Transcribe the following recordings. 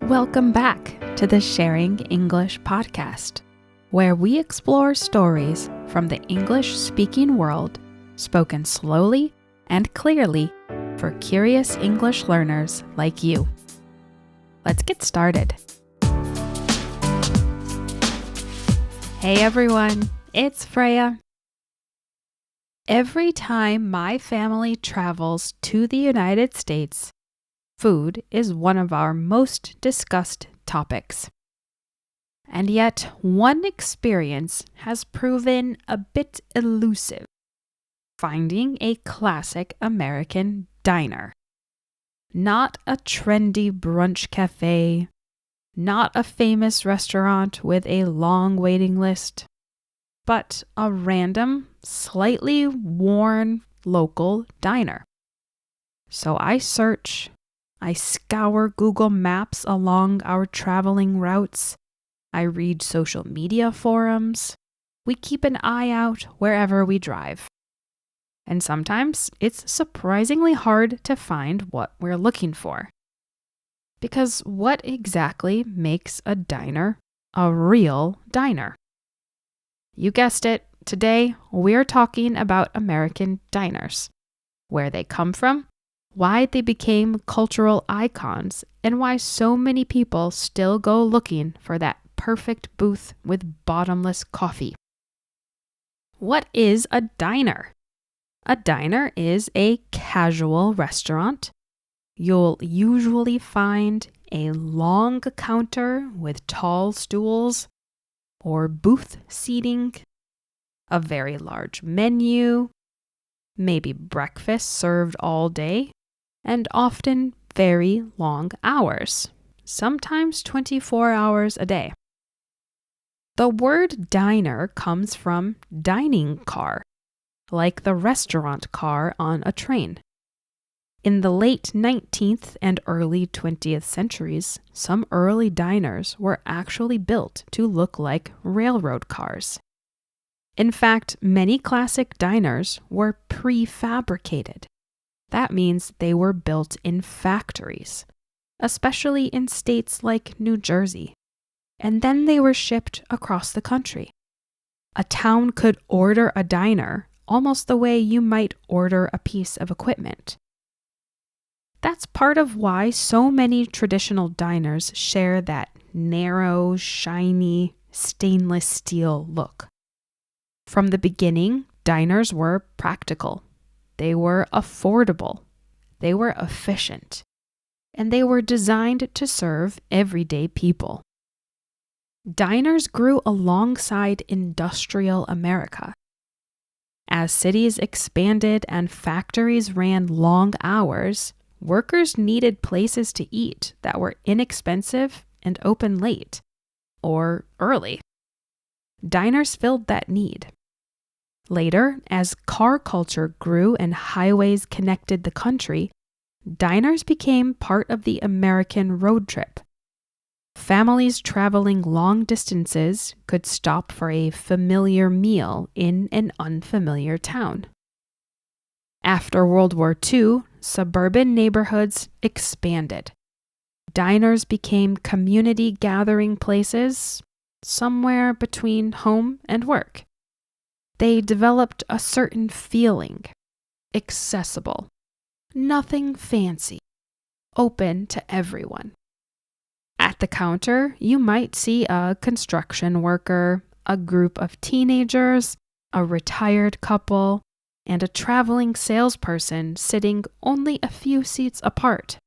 Welcome back to the Sharing English podcast, where we explore stories from the English-speaking world, spoken slowly and clearly for curious English learners like you. Let's get started. Hey everyone, it's Freya. Every time my family travels to the United States, food is one of our most discussed topics. And yet, one experience has proven a bit elusive: finding a classic American diner. Not a trendy brunch cafe, not a famous restaurant with a long waiting list, but a random, slightly worn local diner. So I search, I scour Google Maps along our traveling routes, I read social media forums, we keep an eye out wherever we drive. And sometimes it's surprisingly hard to find what we're looking for. Because what exactly makes a diner a real diner? You guessed it, today we're talking about American diners, where they come from, why they became cultural icons, and why so many people still go looking for that perfect booth with bottomless coffee. What is a diner? A diner is a casual restaurant. You'll usually find a long counter with tall stools or booth seating, a very large menu, maybe breakfast served all day, and often very long hours, sometimes 24 hours a day. The word diner comes from dining car, like the restaurant car on a train. In the late 19th and early 20th centuries, some early diners were actually built to look like railroad cars. In fact, many classic diners were prefabricated. That means they were built in factories, especially in states like New Jersey, and then they were shipped across the country. A town could order a diner almost the way you might order a piece of equipment. That's part of why so many traditional diners share that narrow, shiny, stainless steel look. From the beginning, diners were practical. They were affordable, they were efficient, and they were designed to serve everyday people. Diners grew alongside industrial America. As cities expanded and factories ran long hours, workers needed places to eat that were inexpensive and open late, or early. Diners filled that need. Later, as car culture grew and highways connected the country, diners became part of the American road trip. Families traveling long distances could stop for a familiar meal in an unfamiliar town. After World War II, suburban neighborhoods expanded. Diners became community gathering places, somewhere between home and work. They developed a certain feeling, accessible, nothing fancy, open to everyone. At the counter, you might see a construction worker, a group of teenagers, a retired couple, and a traveling salesperson sitting only a few seats apart.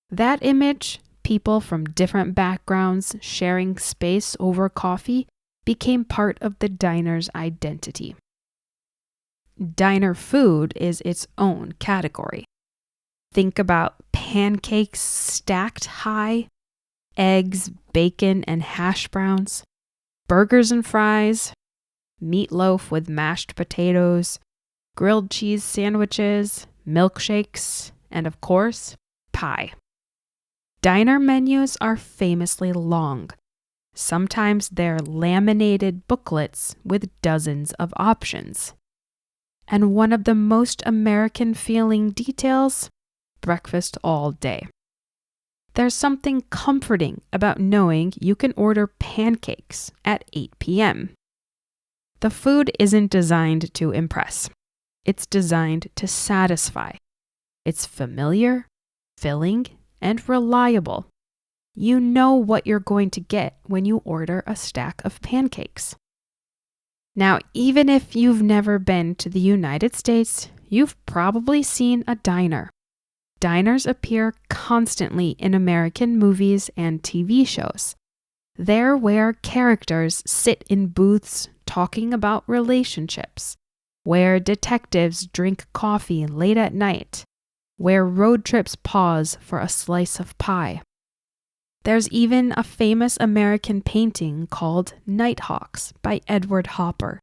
That image, people from different backgrounds sharing space over coffee, became part of the diner's identity. Diner food is its own category. Think about pancakes stacked high, eggs, bacon, and hash browns, burgers and fries, meatloaf with mashed potatoes, grilled cheese sandwiches, milkshakes, and of course, pie. Diner menus are famously long. Sometimes they're laminated booklets with dozens of options. And one of the most American feeling details: breakfast all day. There's something comforting about knowing you can order pancakes at 8 p.m. The food isn't designed to impress. It's designed to satisfy. It's familiar, filling, and reliable. You know what you're going to get when you order a stack of pancakes. Now, even if you've never been to the United States, you've probably seen a diner. Diners appear constantly in American movies and TV shows. They're where characters sit in booths talking about relationships, where detectives drink coffee late at night, where road trips pause for a slice of pie. There's even a famous American painting called Nighthawks by Edward Hopper.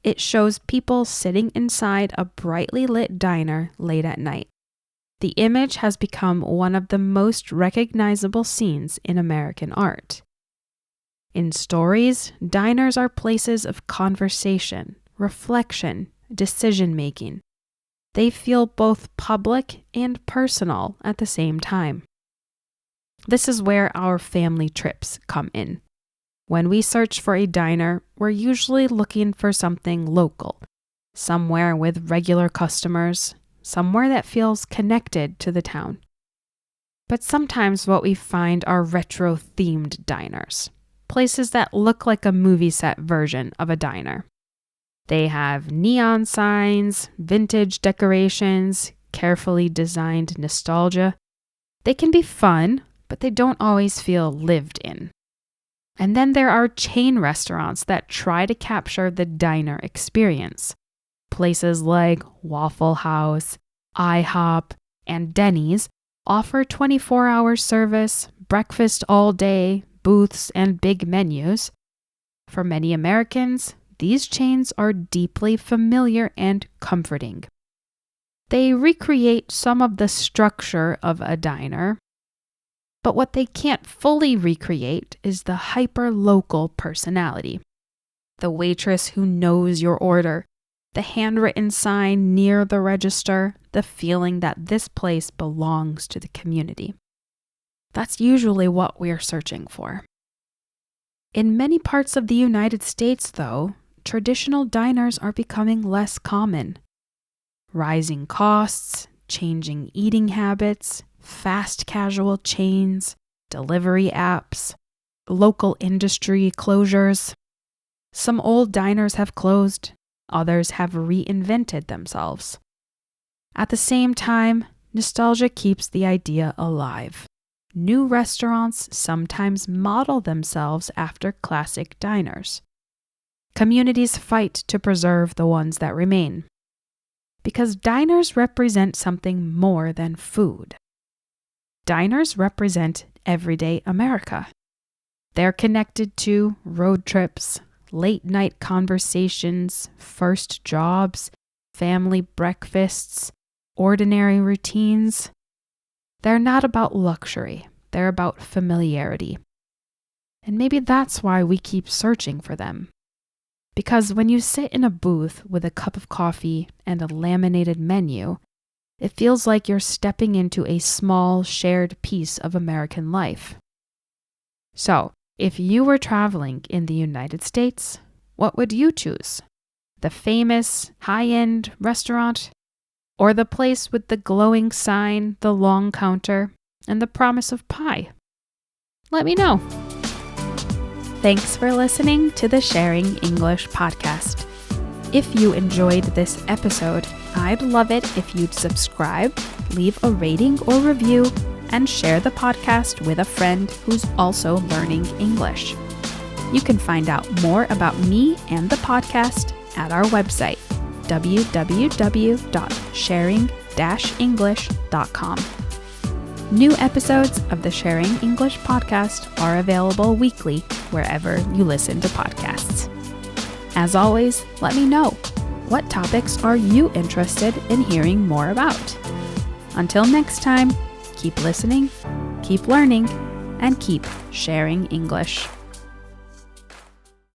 It shows people sitting inside a brightly lit diner late at night. The image has become one of the most recognizable scenes in American art. In stories, diners are places of conversation, reflection, decision-making. They feel both public and personal at the same time. This is where our family trips come in. When we search for a diner, we're usually looking for something local, somewhere with regular customers, somewhere that feels connected to the town. But sometimes what we find are retro-themed diners, places that look like a movie set version of a diner. They have neon signs, vintage decorations, carefully designed nostalgia. They can be fun, but they don't always feel lived in. And then there are chain restaurants that try to capture the diner experience. Places like Waffle House, IHOP, and Denny's offer 24-hour service, breakfast all day, booths, and big menus. For many Americans, these chains are deeply familiar and comforting. They recreate some of the structure of a diner, but what they can't fully recreate is the hyper-local personality. The waitress who knows your order, the handwritten sign near the register, the feeling that this place belongs to the community. That's usually what we're searching for. In many parts of the United States, though, traditional diners are becoming less common. Rising costs, changing eating habits, fast casual chains, delivery apps, local industry closures. Some old diners have closed, others have reinvented themselves. At the same time, nostalgia keeps the idea alive. New restaurants sometimes model themselves after classic diners. Communities fight to preserve the ones that remain. Because diners represent something more than food. Diners represent everyday America. They're connected to road trips, late-night conversations, first jobs, family breakfasts, ordinary routines. They're not about luxury. They're about familiarity. And maybe that's why we keep searching for them. Because when you sit in a booth with a cup of coffee and a laminated menu, it feels like you're stepping into a small, shared piece of American life. So, if you were traveling in the United States, what would you choose? The famous, high-end restaurant? Or the place with the glowing sign, the long counter, and the promise of pie? Let me know. Thanks for listening to the Sharing English podcast. If you enjoyed this episode, I'd love it if you'd subscribe, leave a rating or review, and share the podcast with a friend who's also learning English. You can find out more about me and the podcast at our website, www.sharing-english.com. New episodes of the Sharing English podcast are available weekly wherever you listen to podcasts. As always, let me know, what topics are you interested in hearing more about? Until next time, keep listening, keep learning, and keep sharing English.